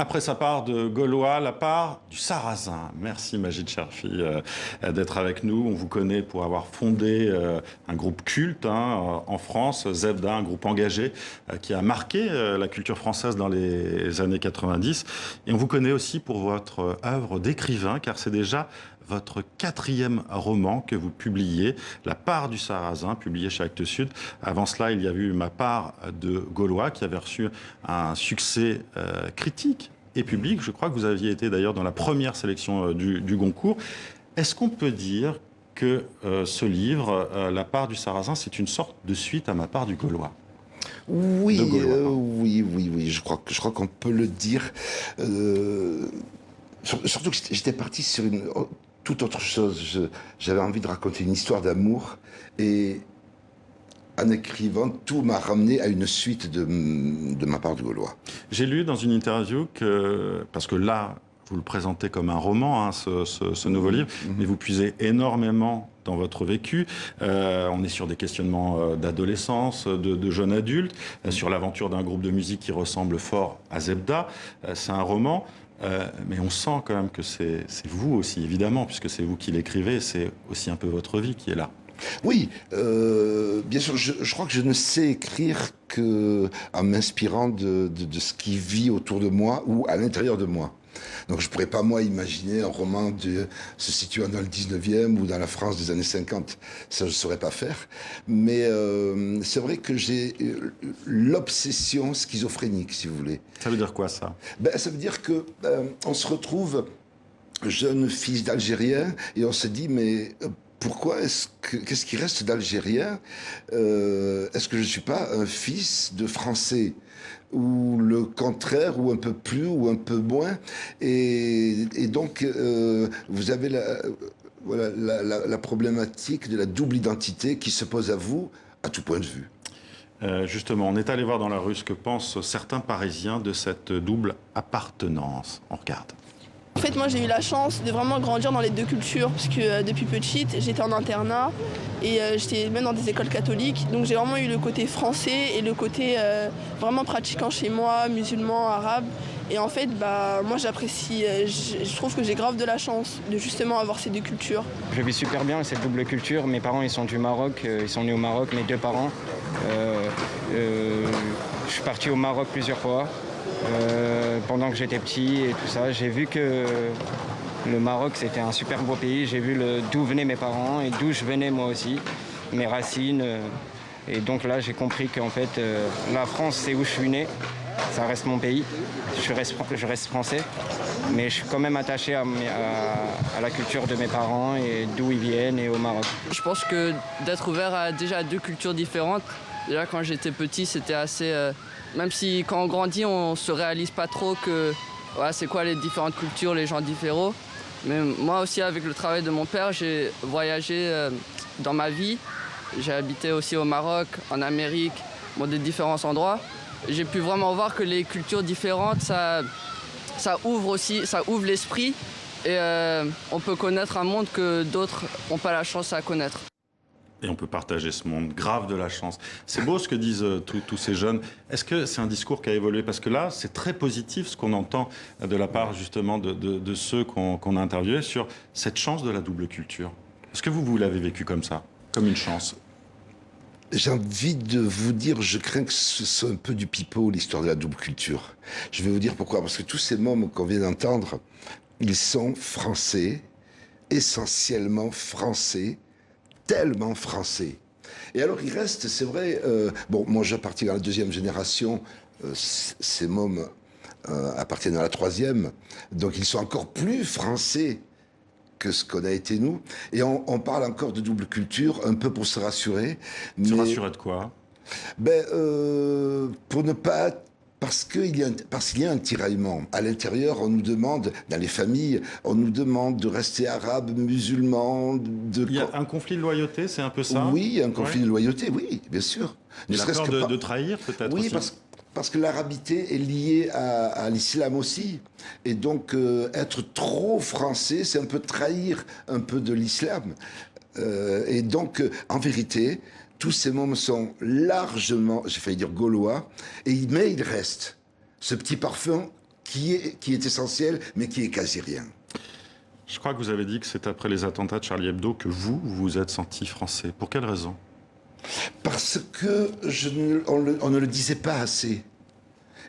Après sa part de Gaulois, la part du Sarrasin. Merci Majid Cherfi d'être avec nous. On vous connaît pour avoir fondé un groupe culte en France, Zebda, un groupe engagé qui a marqué la culture française dans les années 90. Et on vous connaît aussi pour votre œuvre d'écrivain, car c'est déjà votre 4e roman que vous publiez, La part du Sarrasin, publié chez Actes Sud. Avant cela, il y a eu Ma part de Gaulois, qui avait reçu un succès critique et public. Je crois que vous aviez été d'ailleurs dans la première sélection du Goncourt. Est-ce qu'on peut dire que ce livre, La part du Sarrasin, c'est une sorte de suite à Ma part du Gaulois? Oui, oui, je crois qu'on peut le dire. Surtout que j'étais parti sur une toute autre chose. J'avais envie de raconter une histoire d'amour et en écrivant, tout m'a ramené à une suite de Ma part du Gaulois. J'ai lu dans une interview que, parce que là, vous le présentez comme un roman, ce nouveau livre, mais vous puisez énormément dans votre vécu. On est sur des questionnements d'adolescence, de jeunes adultes, sur l'aventure d'un groupe de musique qui ressemble fort à Zebda. C'est un roman. Mais on sent quand même que c'est vous aussi, évidemment, puisque c'est vous qui l'écrivez, c'est aussi un peu votre vie qui est là. Oui, bien sûr, je crois que je ne sais écrire qu'en m'inspirant de ce qui vit autour de moi ou à l'intérieur de moi. Donc je ne pourrais pas, moi, imaginer un roman se situant dans le 19e ou dans la France des années 50. Ça, je ne saurais pas faire. Mais c'est vrai que j'ai l'obsession schizophrénique, si vous voulez. Ça veut dire quoi, ça? Ça veut dire que on se retrouve jeune fils d'Algériens et on se dit, mais pourquoi qu'est-ce qui reste d'Algérien? Est-ce que je ne suis pas un fils de Français? Ou le contraire, ou un peu plus, ou un peu moins. Et donc, vous avez la problématique de la double identité qui se pose à vous à tout point de vue. Justement, on est allé voir dans la rue ce que pensent certains Parisiens de cette double appartenance. On regarde. En fait, moi, j'ai eu la chance de vraiment grandir dans les deux cultures, parce que depuis petite, j'étais en internat et j'étais même dans des écoles catholiques. Donc j'ai vraiment eu le côté français et le côté vraiment pratiquant chez moi, musulman, arabe. Et en fait, moi, j'apprécie, je trouve que j'ai grave de la chance de justement avoir ces deux cultures. Je vis super bien cette double culture. Mes parents, ils sont du Maroc, ils sont nés au Maroc, mes deux parents. Je suis parti au Maroc plusieurs fois. Pendant que j'étais petit et tout ça, j'ai vu que le Maroc c'était un super beau pays. J'ai vu d'où venaient mes parents et d'où je venais moi aussi, mes racines. Et donc là j'ai compris qu'en fait la France c'est où je suis né, ça reste mon pays. Je reste français, mais je suis quand même attaché à la culture de mes parents et d'où ils viennent et au Maroc. Je pense que d'être ouvert à déjà deux cultures différentes, déjà quand j'étais petit c'était assez... Même si quand on grandit, on se réalise pas trop que c'est quoi les différentes cultures, les gens différents. Mais moi aussi, avec le travail de mon père, j'ai voyagé dans ma vie. J'ai habité aussi au Maroc, en Amérique, des différents endroits. J'ai pu vraiment voir que les cultures différentes, ça ouvre aussi, ça ouvre l'esprit. Et on peut connaître un monde que d'autres n'ont pas la chance à connaître. Et on peut partager ce monde, grave de la chance. C'est beau ce que disent tous ces jeunes. Est-ce que c'est un discours qui a évolué? Parce que là, c'est très positif ce qu'on entend de la part justement de ceux qu'on a interviewés sur cette chance de la double culture. Est-ce que vous l'avez vécu comme ça, comme une chance? J'ai envie de vous dire, je crains que ce soit un peu du pipeau, l'histoire de la double culture. Je vais vous dire pourquoi. Parce que tous ces mots qu'on vient d'entendre, ils sont français, essentiellement français, tellement français. Et alors il reste, c'est vrai, moi j'appartiens à la 2e génération, ces mômes appartiennent à la 3e, donc ils sont encore plus français que ce qu'on a été nous. Et on parle encore de double culture, un peu pour se rassurer. Se rassurer de quoi? Pour ne pas... Parce qu'il y a un tiraillement. À l'intérieur, on nous demande, dans les familles, on nous demande de rester arabe, musulman. Il y a un conflit de loyauté, c'est un peu ça? Oui, un conflit de loyauté, oui, bien sûr. Ne serait-ce que de trahir, peut-être oui, aussi. parce que l'arabité est liée à l'islam aussi. Et donc, être trop français, c'est un peu trahir un peu de l'islam. Et donc, en vérité... Tous ces mômes sont largement, j'ai failli dire gaulois, mais il reste ce petit parfum qui est essentiel, mais qui est quasi rien. Je crois que vous avez dit que c'est après les attentats de Charlie Hebdo que vous vous êtes senti français. Pour quelle raison? Parce que on ne le disait pas assez.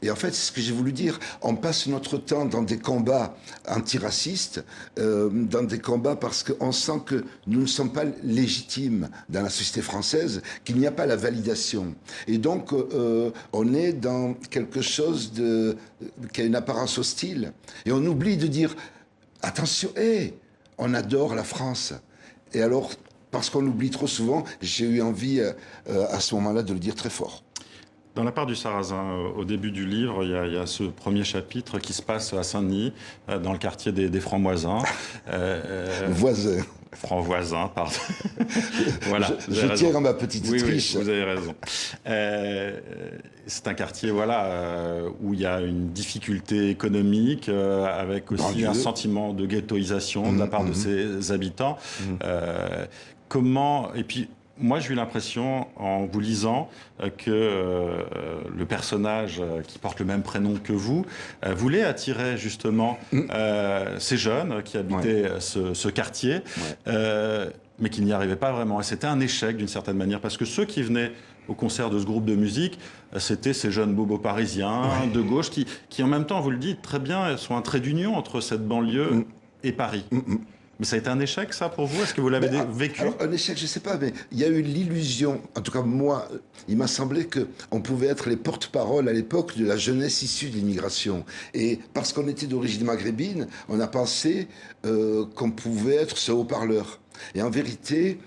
Et en fait, c'est ce que j'ai voulu dire. On passe notre temps dans des combats antiracistes, dans des combats parce qu'on sent que nous ne sommes pas légitimes dans la société française, qu'il n'y a pas la validation. Et donc, on est dans quelque chose qui a une apparence hostile. Et on oublie de dire, attention, on adore la France. Et alors, parce qu'on l'oublie trop souvent, j'ai eu envie à ce moment-là de le dire très fort. Dans La part du Sarrasin, au début du livre, il y a ce premier chapitre qui se passe à Saint-Denis, dans le quartier des Francs-Voisins. Voisins. Francs-Voisins, pardon. Voilà, je tiens à ma petite triche. Oui, vous avez raison. C'est un quartier, voilà, où il y a une difficulté économique, avec aussi un sentiment de ghettoisation de la part de ses habitants. Comment... Et puis, moi, j'ai eu l'impression, en vous lisant, que le personnage qui porte le même prénom que vous voulait attirer justement ces jeunes qui habitaient ce quartier, mais qui n'y arrivaient pas vraiment. Et c'était un échec d'une certaine manière, parce que ceux qui venaient au concert de ce groupe de musique, c'était ces jeunes bobos parisiens de gauche qui, en même temps, vous le dites très bien, sont un trait d'union entre cette banlieue et Paris. Mais ça a été un échec, ça, pour vous? Est-ce que vous l'avez vécu? Alors, un échec, je ne sais pas, mais il y a eu l'illusion, en tout cas moi, il m'a semblé qu'on pouvait être les porte-parole à l'époque de la jeunesse issue de l'immigration. Et parce qu'on était d'origine maghrébine, on a pensé qu'on pouvait être ce haut-parleur. Et en vérité,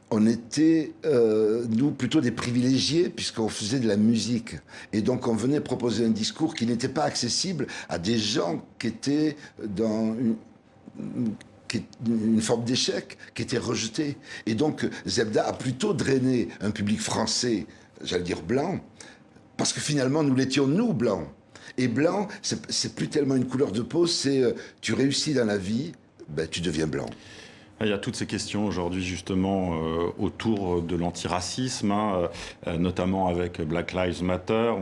on était, nous, plutôt des privilégiés, puisqu'on faisait de la musique. Et donc, on venait proposer un discours qui n'était pas accessible à des gens qui étaient dans une forme d'échec, qui était rejetée. Et donc, Zebda a plutôt drainé un public français, j'allais dire blanc, parce que finalement, nous l'étions, nous, blancs. Et blanc, c'est plus tellement une couleur de peau, c'est tu réussis dans la vie, ben, tu deviens blanc. Il y a toutes ces questions aujourd'hui justement autour de l'antiracisme, notamment avec Black Lives Matter.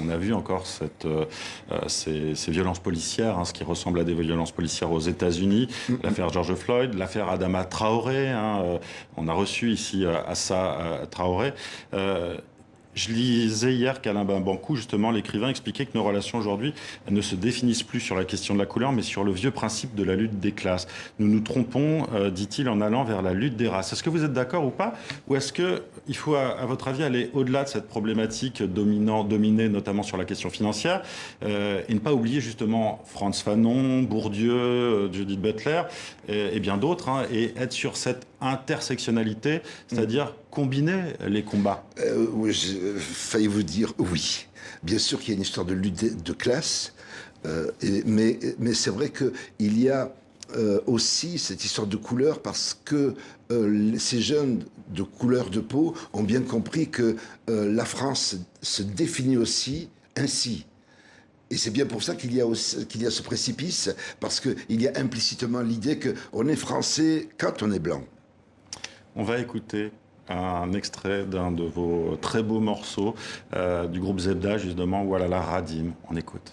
On a vu encore ces violences policières, ce qui ressemble à des violences policières aux États-Unis. L'affaire George Floyd, l'affaire Adama Traoré. On a reçu ici Assa Traoré. Je lisais hier qu'Alain Bankou, justement, l'écrivain, expliquait que nos relations aujourd'hui ne se définissent plus sur la question de la couleur, mais sur le vieux principe de la lutte des classes. Nous nous trompons, dit-il, en allant vers la lutte des races. Est-ce que vous êtes d'accord ou pas? Ou est-ce qu'il faut, à votre avis, aller au-delà de cette problématique dominée notamment sur la question financière, et ne pas oublier justement Frantz Fanon, Bourdieu, Judith Butler, et bien d'autres, et être sur cette intersectionnalité, c'est-à-dire combiner les combats? Oui, j'ai failli vous dire oui. Bien sûr qu'il y a une histoire de lutte de classe, mais c'est vrai qu'il y a aussi cette histoire de couleur parce que ces jeunes de couleur de peau ont bien compris que la France se définit aussi ainsi. Et c'est bien pour ça qu'il y a ce précipice, parce qu'il y a implicitement l'idée qu'on est français quand on est blanc. On va écouter un extrait d'un de vos très beaux morceaux du groupe Zebda, justement, Walala Radim. On écoute.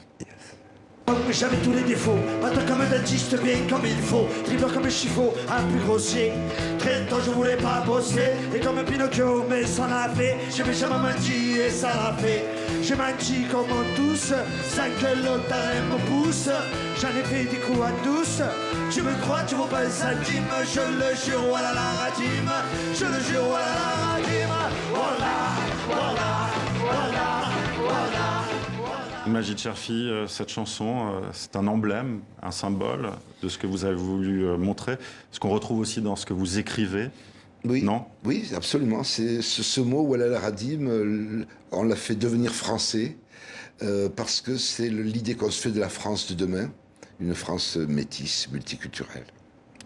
J'avais tous les défauts, maintenant comme un dentiste bien comme il faut, dribbleur comme un chiffon, un plus grossier. Très tôt je voulais pas bosser, et comme un Pinocchio, mais ça l'a fait. J'ai jamais menti et ça l'a fait. J'ai menti comme tous, sans que l'autre me pousse. J'en ai fait des coups à douce. Tu me crois, tu vaux pas un centime. Je le jure, voilà la radim. Je le jure, voilà la radim. Voilà, voilà, voilà, voilà. Majid Cherfi, cette chanson, c'est un emblème, un symbole de ce que vous avez voulu montrer, ce qu'on retrouve aussi dans ce que vous écrivez. Oui, non? Oui, absolument. C'est ce mot, Walala Radim, on l'a fait devenir français parce que c'est l'idée qu'on se fait de la France de demain, une France métisse, multiculturelle.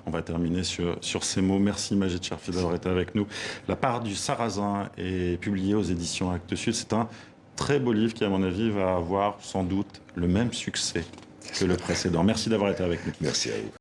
On va terminer sur ces mots. Merci Majid Cherfi d'avoir été avec nous. La part du Sarrasin est publiée aux éditions Actes Sud. C'est un très beau livre qui, à mon avis, va avoir sans doute le même succès que le précédent. Merci d'avoir été avec nous. Merci à vous.